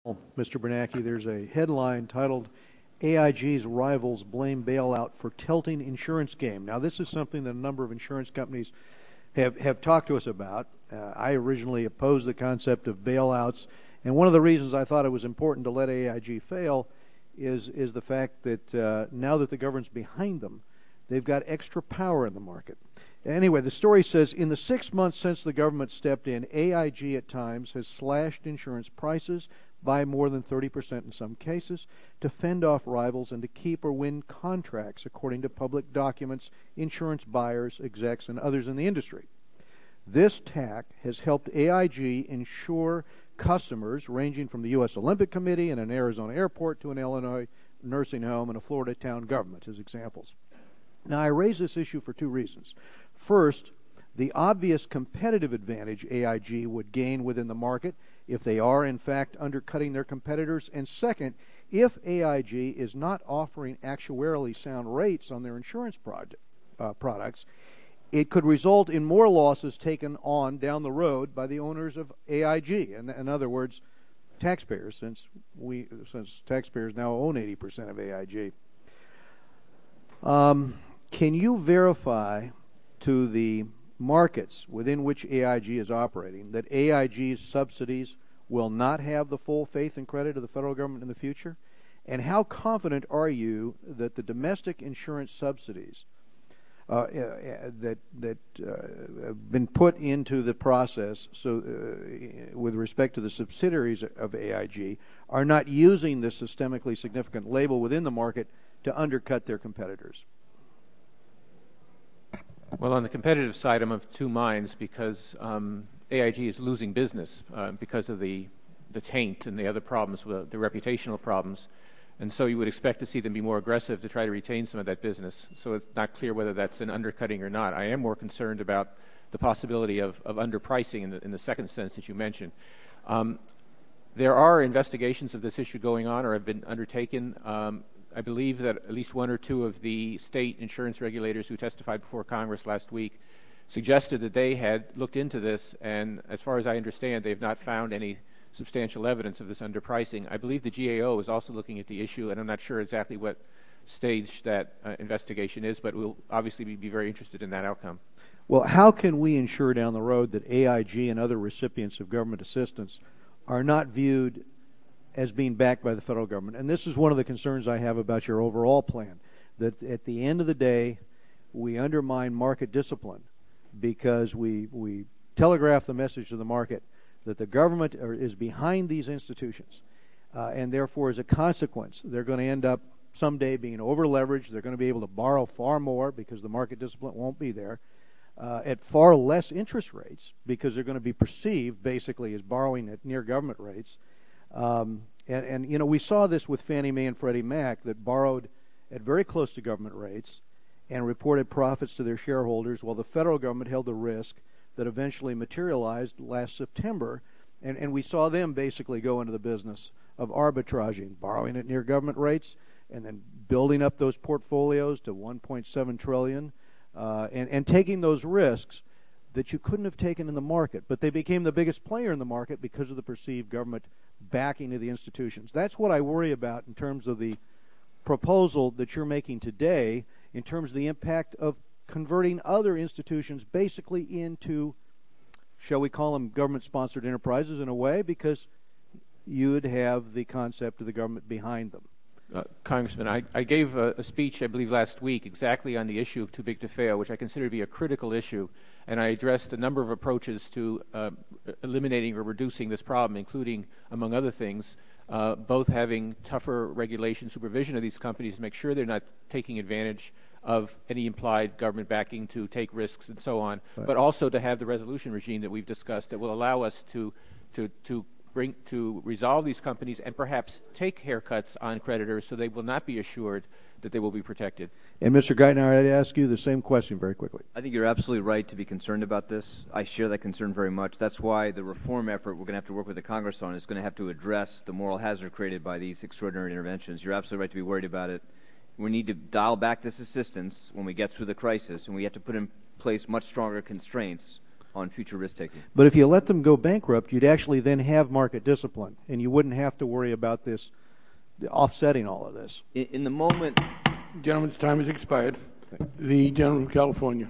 Mr. Bernanke, there's a headline titled, AIG's Rivals Blame Bailout for Tilting Insurance Game. Now, this is something that a number of insurance companies have talked to us about. I originally opposed the concept of bailouts, and one of the reasons I thought it was important to let AIG fail is the fact that now that the government's behind them, they've got extra power in the market. Anyway, the story says, in the 6 months since the government stepped in, AIG at times has slashed insurance prices by more than 30% in some cases to fend off rivals and to keep or win contracts, according to public documents, insurance buyers, execs, and others in the industry. This tack has helped AIG insure customers ranging from the U.S. Olympic Committee and an Arizona airport to an Illinois nursing home and a Florida town government as examples. Now, I raise this issue for two reasons. First, the obvious competitive advantage AIG would gain within the market if they are, in fact, undercutting their competitors. And second, if AIG is not offering actuarially sound rates on their insurance products, it could result in more losses taken on down the road by the owners of AIG. In other words, taxpayers, since taxpayers now own 80% of AIG. Can you verify to the markets within which AIG is operating that AIG's subsidies will not have the full faith and credit of the federal government in the future? And how confident are you that the domestic insurance subsidies that have been put into the process with respect to the subsidiaries of AIG are not using this systemically significant label within the market to undercut their competitors? Well, on the competitive side, I'm of two minds because AIG is losing business because of the taint and the other problems, the reputational problems. And so you would expect to see them be more aggressive to try to retain some of that business. So it's not clear whether that's an undercutting or not. I am more concerned about the possibility of underpricing in the second sense that you mentioned. There are investigations of this issue going on or have been undertaken. I believe that at least one or two of the state insurance regulators who testified before Congress last week suggested that they had looked into this, and as far as I understand, they have not found any substantial evidence of this underpricing. I believe the GAO is also looking at the issue, and I'm not sure exactly what stage that investigation is, but we'll obviously be very interested in that outcome. Well, how can we ensure down the road that AIG and other recipients of government assistance are not viewed as being backed by the federal government? And this is one of the concerns I have about your overall plan, that at the end of the day, we undermine market discipline because we telegraph the message to the market that the government is behind these institutions, and therefore, as a consequence, they're going to end up someday being over-leveraged. They're going to be able to borrow far more because the market discipline won't be there, at far less interest rates because they're going to be perceived basically as borrowing at near government rates. And you know, we saw this with Fannie Mae and Freddie Mac that borrowed at very close to government rates and reported profits to their shareholders while the federal government held the risk that eventually materialized last September. And we saw them basically go into the business of arbitraging, borrowing at near government rates, and then building up those portfolios to $1.7 trillion and taking those risks that you couldn't have taken in the market. But they became the biggest player in the market because of the perceived government backing of the institutions. That's what I worry about in terms of the proposal that you're making today, in terms of the impact of converting other institutions basically into, shall we call them, government-sponsored enterprises in a way, because you would have the concept of the government behind them. Congressman, I gave a speech, I believe, last week exactly on the issue of too big to fail, which I consider to be a critical issue, and I addressed a number of approaches to eliminating or reducing this problem, including, among other things, both having tougher regulation supervision of these companies to make sure they're not taking advantage of any implied government backing to take risks and so on, right, but also to have the resolution regime that we've discussed that will allow us to resolve these companies and perhaps take haircuts on creditors so they will not be assured that they will be protected. And Mr. Geithner, I'd ask you the same question very quickly. I think you're absolutely right to be concerned about this. I share that concern very much. That's why the reform effort we're going to have to work with the Congress on is going to have to address the moral hazard created by these extraordinary interventions. You're absolutely right to be worried about it. We need to dial back this assistance when we get through the crisis, and we have to put in place much stronger constraints on future risk taking. But if you let them go bankrupt, you'd actually then have market discipline, and you wouldn't have to worry about this offsetting all of this. In the moment, Gentleman's time has expired. The gentleman from California.